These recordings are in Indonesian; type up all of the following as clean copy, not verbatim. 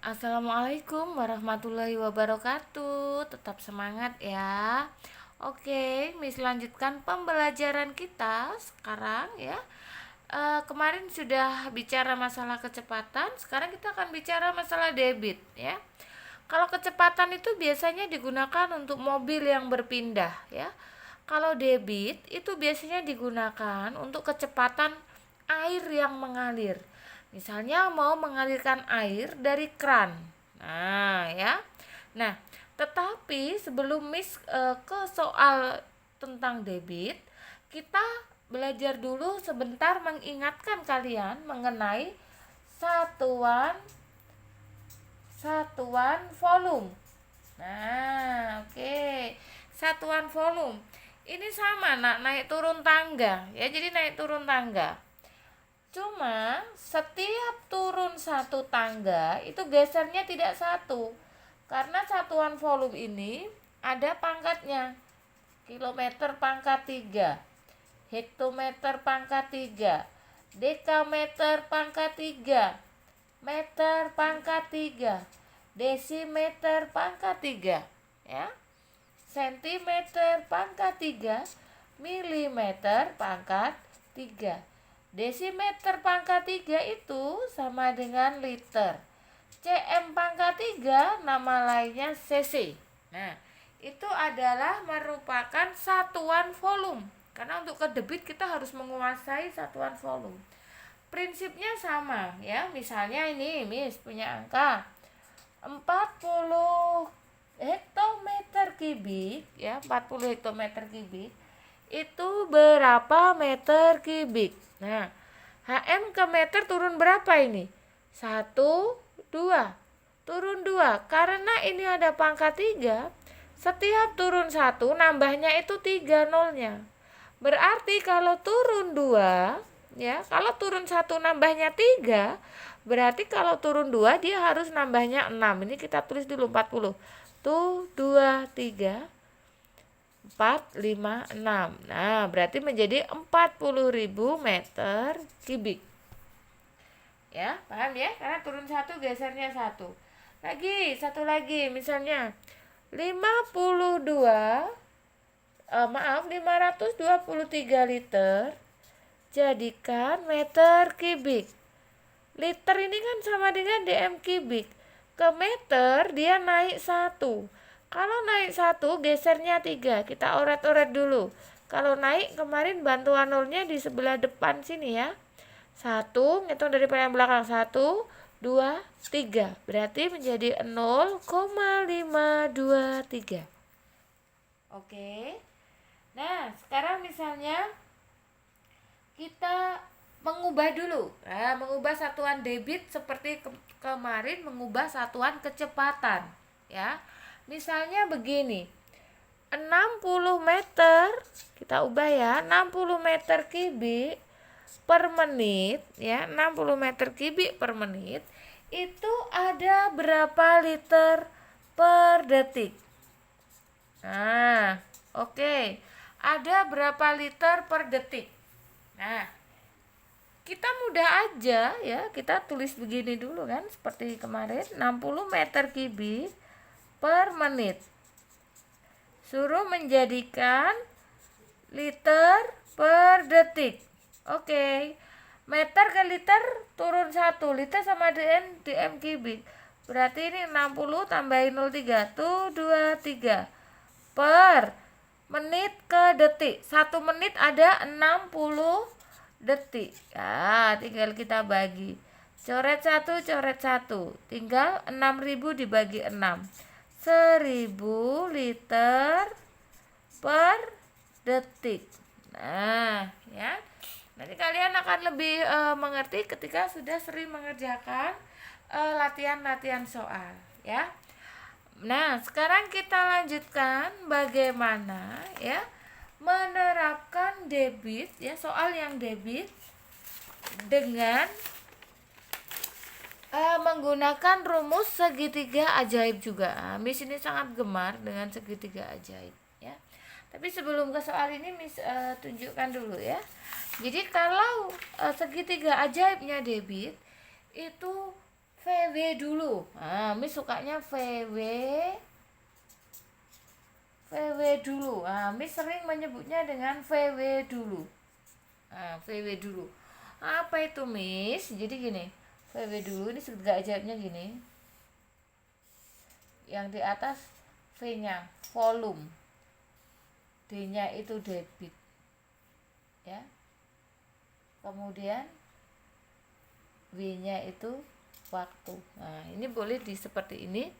Assalamualaikum warahmatullahi wabarakatuh. Tetap semangat ya. Oke, Miss lanjutkan pembelajaran kita sekarang ya. Kemarin sudah bicara masalah kecepatan, sekarang kita akan bicara masalah debit ya. Kalau kecepatan itu biasanya digunakan untuk mobil yang berpindah ya. Kalau debit itu biasanya digunakan untuk kecepatan air yang mengalir. Misalnya mau mengalirkan air dari kran. Nah, ya. Nah, tetapi sebelum Miss ke soal tentang debit, kita belajar dulu sebentar mengingatkan kalian mengenai satuan satuan volume. Nah, oke. Satuan volume. Ini sama nak naik turun tangga ya. Jadi naik turun tangga. Cuma setiap turun satu tangga itu gesernya tidak satu. Karena satuan volume ini ada pangkatnya. Kilometer pangkat 3, hektometer pangkat 3, dekameter pangkat 3, meter pangkat 3, desimeter pangkat 3, ya. Sentimeter pangkat 3, milimeter pangkat 3. Desimeter pangkat 3 itu sama dengan liter. cm pangkat 3 nama lainnya cc. Nah, itu adalah merupakan satuan volume. Karena untuk ke debit kita harus menguasai satuan volume. Prinsipnya sama ya. Misalnya ini Miss punya angka 40 hektometer kubik ya, 40 hektometer kubik itu berapa meter kubik. Nah, HM ke meter turun berapa ini? 1, 2. Turun 2. Karena ini ada pangkat 3, setiap turun 1 nambahnya itu 3 nolnya. Berarti kalau turun 2, ya, kalau turun 1 nambahnya 3, berarti kalau turun 2 dia harus nambahnya 6. Ini kita tulis dulu 40. Tuh 2, 3, 4, 5, 6. Nah, berarti menjadi 40.000 meter kubik. Ya, paham ya? Karena turun 1 gesernya 1. Satu lagi misalnya 52 523 liter jadikan meter kubik. Liter ini kan sama dengan dm kubik. Ke meter dia naik 1. Kalau naik 1 gesernya 3. Kita oret-oret dulu. Kalau naik kemarin bantuan nolnya di sebelah depan sini ya. 1, ngitung dari paling belakang. 1, 2, 3. Berarti menjadi 0,523. Oke. Nah, sekarang misalnya kita mengubah dulu. Nah, mengubah satuan debit seperti kemarin mengubah satuan kecepatan, ya. Misalnya begini. 60 meter, kita ubah ya, 60 meter kubik per menit, ya, 60 meter kubik per menit itu ada berapa liter per detik? Nah, oke. Ada berapa liter per detik? Nah, kita mudah aja ya, kita tulis begini dulu kan, seperti kemarin 60 meter kubik per menit. Suruh menjadikan liter per detik. Oke. Meter ke liter turun 1. Liter sama dengan dm kubik. Berarti ini 60 tambahin 03. Tuh 23. Per menit ke detik. 1 menit ada 60 detik. Ya, tinggal kita bagi. Coret 1, coret 1. Tinggal 6000 dibagi 6. 1000 liter per detik. Nah, ya. Nanti kalian akan lebih mengerti ketika sudah sering mengerjakan latihan-latihan soal, ya. Nah, sekarang kita lanjutkan bagaimana ya menerapkan debit ya, soal yang debit dengan menggunakan rumus segitiga ajaib juga. Miss ini sangat gemar dengan segitiga ajaib ya. Tapi sebelum ke soal ini Miss tunjukkan dulu ya. Jadi kalau segitiga ajaibnya debit itu VW dulu. Nah, Miss sukanya VW dulu. Nah, Miss sering menyebutnya dengan VW dulu. Nah, VW dulu. Apa itu, Miss? Jadi gini, VW dulu ini segala ajaibnya gini. Yang di atas V-nya volume, D-nya itu debit, ya. Kemudian W-nya itu waktu. Nah, ini boleh seperti ini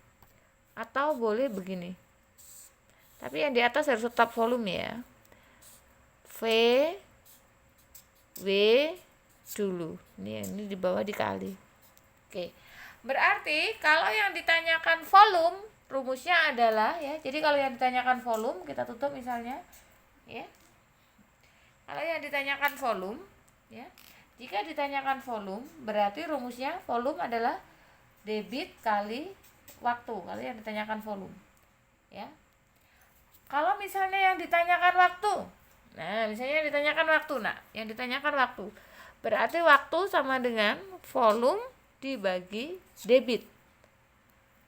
atau boleh begini. Tapi yang di atas harus tetap volume ya. V W dulu. Ini di bawah dikali. Oke. Berarti kalau yang ditanyakan volume, rumusnya adalah ya. Jadi kalau yang ditanyakan volume, kita tutup misalnya, ya. Kalau yang ditanyakan volume, ya. Jika ditanyakan volume, berarti rumusnya volume adalah debit kali waktu. Kalau yang ditanyakan volume, ya. Kalau misalnya yang ditanyakan waktu, nah misalnya yang ditanyakan waktu, yang ditanyakan waktu, berarti waktu sama dengan volume dibagi debit.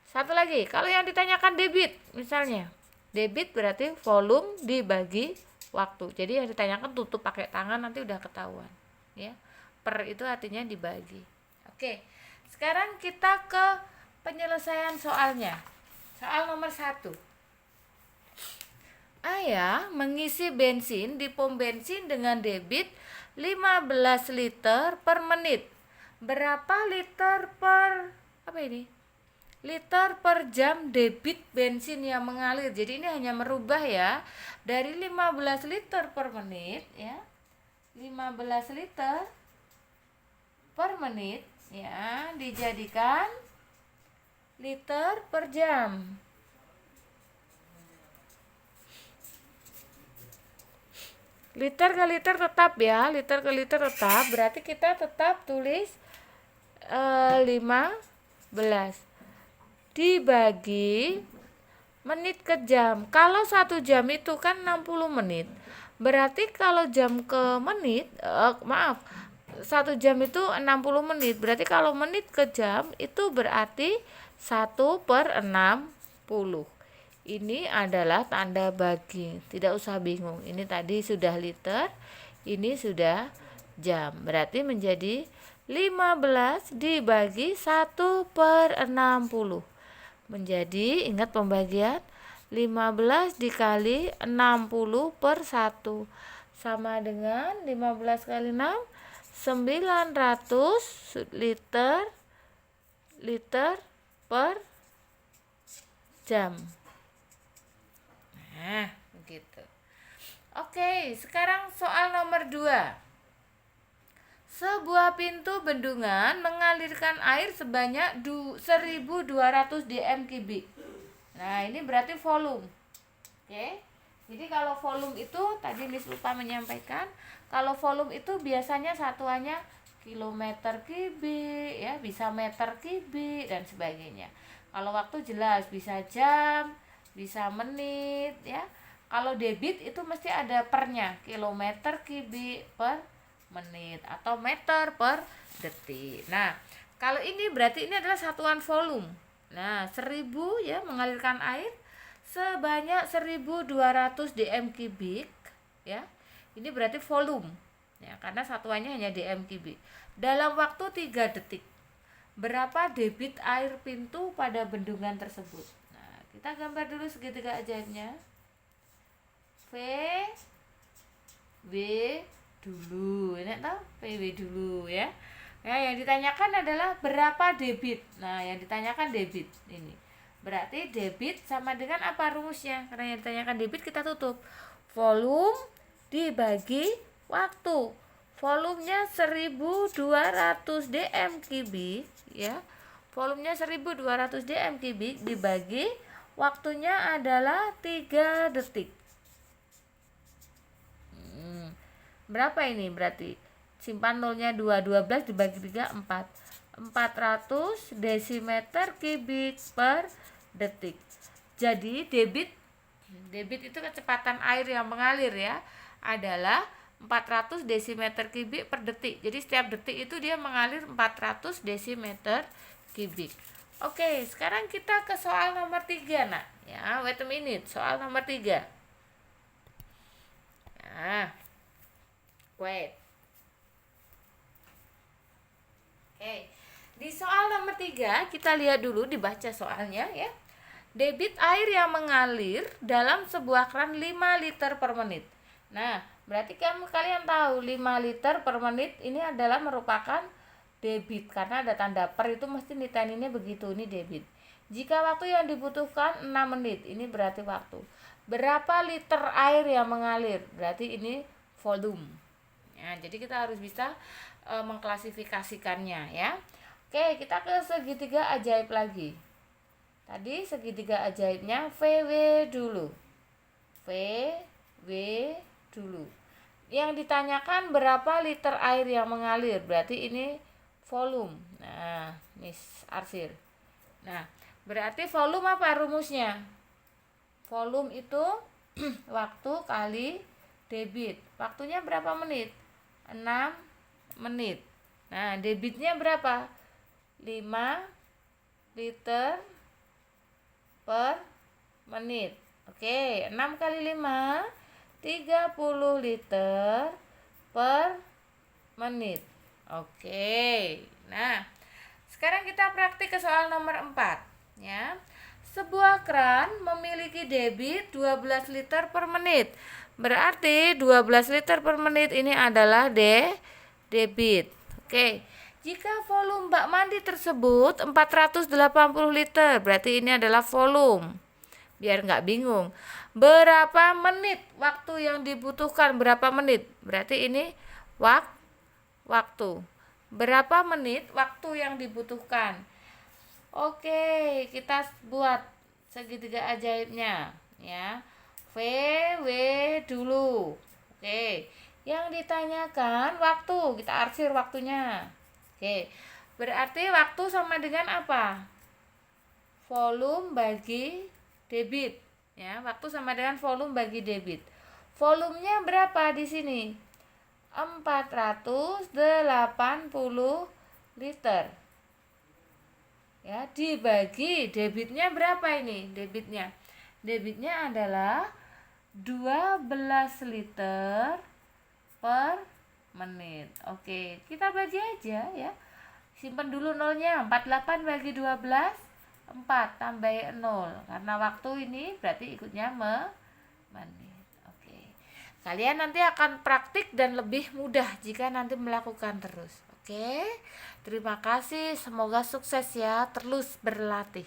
Satu lagi, kalau yang ditanyakan debit, misalnya debit berarti volume dibagi waktu. Jadi yang ditanyakan tutup pakai tangan, nanti udah ketahuan, ya. Per itu artinya dibagi. Oke, sekarang kita ke penyelesaian soalnya. Soal nomor 1. Ayah mengisi bensin di pom bensin dengan debit 15 liter per menit. Berapa liter per liter per jam debit bensin yang mengalir. Jadi ini hanya merubah ya, dari 15 liter per menit ya. 15 liter per menit ya dijadikan liter per jam. Liter ke liter tetap ya, liter ke liter tetap, berarti kita tetap tulis 15 dibagi menit ke jam. Kalau 1 jam itu kan 60 menit, berarti kalau jam ke menit, 1 jam itu 60 menit, berarti kalau menit ke jam itu berarti 1/60. Ini adalah tanda bagi, tidak usah bingung. Ini tadi sudah liter, ini sudah jam. Berarti menjadi 15 dibagi 1/60. Menjadi, ingat pembagian, 15 dikali 60 per 1. Sama dengan 15 kali 6, 900 liter per jam. Nah, begitu. Oke, sekarang soal nomor 2. Sebuah pintu bendungan mengalirkan air sebanyak 1200 dm3. Nah, ini berarti volume. Oke. Jadi kalau volume itu tadi Miss lupa menyampaikan, kalau volume itu biasanya satuannya kilometer kubik ya, bisa meter kubik dan sebagainya. Kalau waktu jelas bisa jam, bisa menit ya. Kalau debit itu mesti ada pernya, kilometer kubik per menit atau meter per detik. Nah, kalau ini berarti ini adalah satuan volume. Nah, 1000 ya mengalirkan air sebanyak 1200 dm3 ya. Ini berarti volume. Ya, karena satuannya hanya dm3 dalam waktu 3 detik. Berapa debit air pintu pada bendungan tersebut? Nah, kita gambar dulu segitiga ajaibnya. V W dulu, ini tahu PW dulu ya. Nah, yang ditanyakan adalah berapa debit. Nah, yang ditanyakan debit ini. Berarti debit sama dengan apa rumusnya? Karena yang ditanyakan debit kita tutup. Volume dibagi waktu. Volumenya 1200 dm3 ya. Volumenya 1200 dm3 dibagi waktunya adalah 3 detik. Berapa ini berarti? Simpan nolnya 2, 12 dibagi 3, 4. 400 desimeter kubik per detik. Jadi debit itu kecepatan air yang mengalir ya, adalah 400 desimeter kubik per detik. Jadi setiap detik itu dia mengalir 400 desimeter kubik. Oke, sekarang kita ke soal nomor 3, nak. Ya, wait a minute. Soal nomor 3. Nah, wait. Oke. Di soal nomor 3, kita lihat dulu, dibaca soalnya ya. Debit air yang mengalir dalam sebuah keran 5 liter per menit. Nah, berarti kalian tahu 5 liter per menit ini adalah merupakan debit, karena ada tanda per itu mesti diteninnya begitu, ini debit. Jika waktu yang dibutuhkan 6 menit, ini berarti waktu. Berapa liter air yang mengalir? Berarti ini volume. Ya, jadi kita harus bisa mengklasifikasikannya ya. Oke, kita ke segitiga ajaib lagi. Tadi segitiga ajaibnya VW dulu. VW dulu. Yang ditanyakan berapa liter air yang mengalir, berarti ini volume. Nah, Miss Arsir. Nah, berarti volume apa rumusnya? Volume itu waktu kali debit. Waktunya berapa menit? 6 menit. Nah, debitnya berapa? 5 liter per menit. Oke, 6 kali 5 30 liter per menit. Oke. Nah, sekarang kita praktik ke soal nomor 4 ya. Sebuah keran memiliki debit 12 liter per menit. Berarti 12 liter per menit ini adalah debit. Oke. Jika volume bak mandi tersebut 480 liter, berarti ini adalah volume. Biar nggak bingung. Berapa menit waktu yang dibutuhkan? Berapa menit? Berarti ini waktu. Berapa menit waktu yang dibutuhkan? Oke, kita buat segitiga ajaibnya ya. VW dulu. Oke. Yang ditanyakan waktu, kita arsir waktunya. Oke, berarti waktu sama dengan apa? Volume bagi debit. Ya, waktu sama dengan volume bagi debit. Volumenya berapa di sini? 480 liter. Ya, dibagi debitnya berapa ini? Debitnya adalah 12 liter per menit. Oke, kita bagi aja ya. Simpan dulu nolnya. 48 bagi 12, 4 tambah 0. Karena waktu ini berarti ikutnya menit. Oke. Kalian nanti akan praktik dan lebih mudah jika nanti melakukan terus. Oke. Terima kasih, semoga sukses ya, terus berlatih.